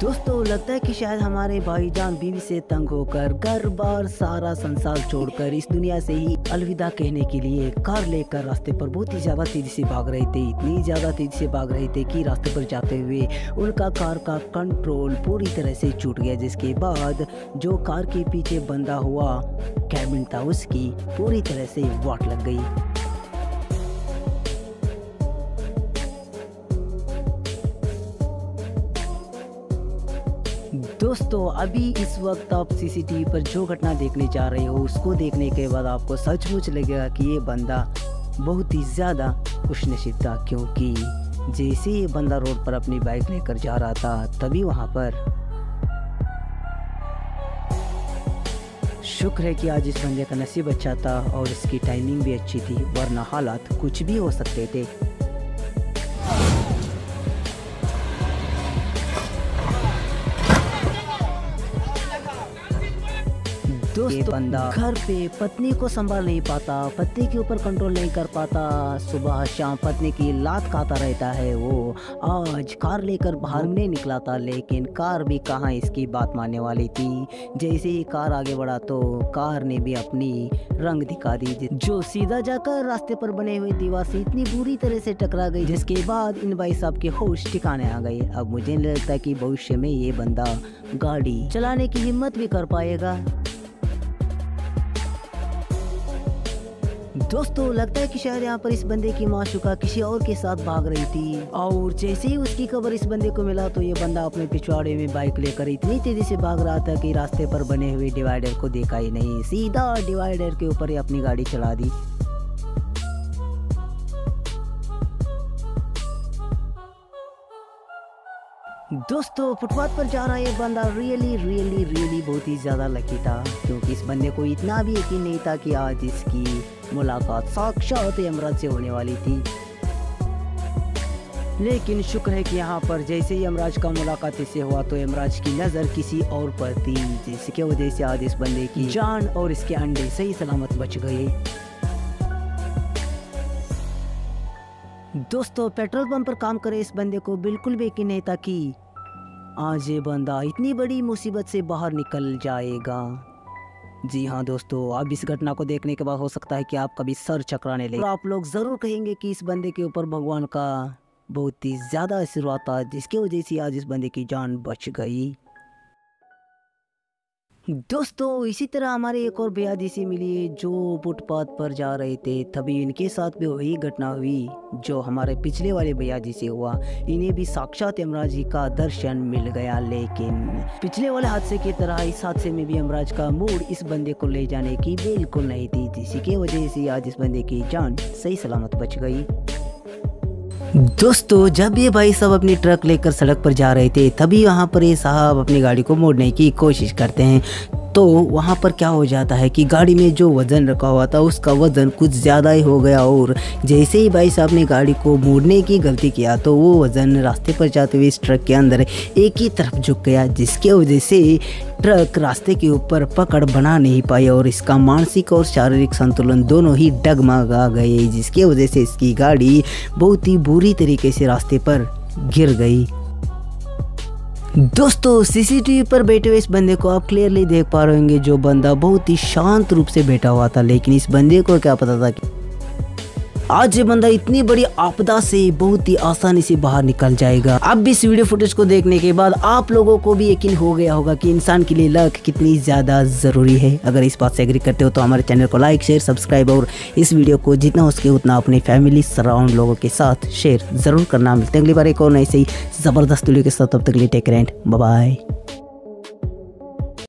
दोस्तों लगता है कि शायद हमारे भाईजान बीवी से तंग होकर घर बार सारा संसार छोड़कर इस दुनिया से ही अलविदा कहने के लिए कार लेकर रास्ते पर बहुत ही ज़्यादा तेज़ी से भाग रहे थे। इतनी ज़्यादा तेज़ी से भाग रहे थे कि रास्ते पर जाते हुए उनका कार का कंट्रोल पूरी तरह से छूट गया, जिसके बाद जो कार के पीछे बंधा हुआ कैबिन था उसकी पूरी तरह से वाट लग गई। दोस्तों अभी इस वक्त आप सीसीटीवी पर जो घटना देखने जा रहे हो उसको देखने के बाद आपको सचमुच लगेगा कि ये बंदा बहुत ही ज़्यादा खुशनसीब था, क्योंकि जैसे ये बंदा रोड पर अपनी बाइक लेकर जा रहा था तभी वहाँ पर शुक्र है कि आज इस बंदे का नसीब अच्छा था और इसकी टाइमिंग भी अच्छी थी, वरना हालात कुछ भी हो सकते थे। दोस्तों बंदा घर पे पत्नी को संभाल नहीं पाता, पत्नी के ऊपर कंट्रोल नहीं कर पाता, सुबह शाम पत्नी की लात खाता रहता है। वो आज कार लेकर बाहर नहीं निकला था, लेकिन कार भी कहाँ इसकी बात मानने वाली थी। जैसे ही कार आगे बढ़ा तो कार ने भी अपनी रंग दिखा दी, जो सीधा जाकर रास्ते पर बने हुए दीवार से इतनी बुरी तरह से टकरा गई, जिसके बाद इन भाई साहब के होश ठिकाने आ गए। अब मुझे नहीं लगता कि भविष्य में ये बंदा गाड़ी चलाने की हिम्मत भी कर पाएगा। दोस्तों लगता है कि शायद यहाँ पर इस बंदे की माशूका किसी और के साथ भाग रही थी, और जैसे ही उसकी खबर इस बंदे को मिला तो ये बंदा अपने पिछवाड़े में बाइक लेकर इतनी तेजी से भाग रहा था कि रास्ते पर बने हुए डिवाइडर को देखा ही नहीं, सीधा डिवाइडर के ऊपर ही अपनी गाड़ी चला दी। दोस्तों फुटपाथ पर जा रहा ये बंदा रियली बहुत ही ज़्यादा लकी था, क्योंकि इस बंदे को इतना भी यकीन नहीं था कि आज इसकी मुलाकात साक्षात यमराज से होने वाली थी। लेकिन शुक्र है कि यहाँ पर जैसे ही यमराज का मुलाकात इससे हुआ तो यमराज की नज़र किसी और पर थी, जिसकी वजह से आज इस बंदे की जान और इसके अंडे सही सलामत बच गए। दोस्तों पेट्रोल पंप पर काम करे इस बंदे को बिल्कुल भी यकीन नहीं था कि आज ये बंदा इतनी बड़ी मुसीबत से बाहर निकल जाएगा। जी हाँ दोस्तों, अब इस घटना को देखने के बाद हो सकता है कि आपका भी सर चकराने लगे और आप लोग ज़रूर कहेंगे कि इस बंदे के ऊपर भगवान का बहुत ही ज़्यादा आशीर्वाद था, जिसकी वजह से आज इस बंदे की जान बच गई। दोस्तों इसी तरह हमारे एक और भैया जी से मिली जो फुटपाथ पर जा रहे थे, तभी इनके साथ भी वही घटना हुई जो हमारे पिछले वाले भैया जी से हुआ। इन्हें भी साक्षात यमराज जी का दर्शन मिल गया, लेकिन पिछले वाले हादसे की तरह इस हादसे में भी यमराज का मूड इस बंदे को ले जाने की बिल्कुल नहीं थी, जिसकी वजह से आज इस बंदे की जान सही सलामत बच गई। दोस्तों जब ये भाई साहब अपनी ट्रक लेकर सड़क पर जा रहे थे तभी वहाँ पर ये साहब अपनी गाड़ी को मोड़ने की कोशिश करते हैं, तो वहाँ पर क्या हो जाता है कि गाड़ी में जो वज़न रखा हुआ था उसका वज़न कुछ ज़्यादा ही हो गया, और जैसे ही भाई साहब ने गाड़ी को मोड़ने की गलती किया तो वो वज़न रास्ते पर जाते हुए इस ट्रक के अंदर एक ही तरफ झुक गया, जिसके वजह से ट्रक रास्ते के ऊपर पकड़ बना नहीं पाई और इसका मानसिक और शारीरिक संतुलन दोनों ही डगमगा गए, जिसकी वजह से इसकी गाड़ी बहुत ही बुरी तरीके से रास्ते पर गिर गई। दोस्तों सीसीटीवी पर बैठे हुए इस बंदे को आप क्लियरली देख पा रहे होंगे, जो बंदा बहुत ही शांत रूप से बैठा हुआ था, लेकिन इस बंदे को क्या पता था कि आज ये बंदा इतनी बड़ी आपदा से बहुत ही आसानी से बाहर निकल जाएगा। अब इस वीडियो फुटेज को देखने के बाद आप लोगों को भी यकीन हो गया होगा कि इंसान के लिए लक कितनी ज़्यादा ज़रूरी है। अगर इस बात से एग्री करते हो तो हमारे चैनल को लाइक शेयर सब्सक्राइब और इस वीडियो को जितना हो सके उतना अपनी फैमिली सराउंड लोगों के साथ शेयर ज़रूर करना। मिलते हैं अगली बार एक और नई से ज़बरदस्त वीडियो के साथ, तब तक के लिए take care and bye bye.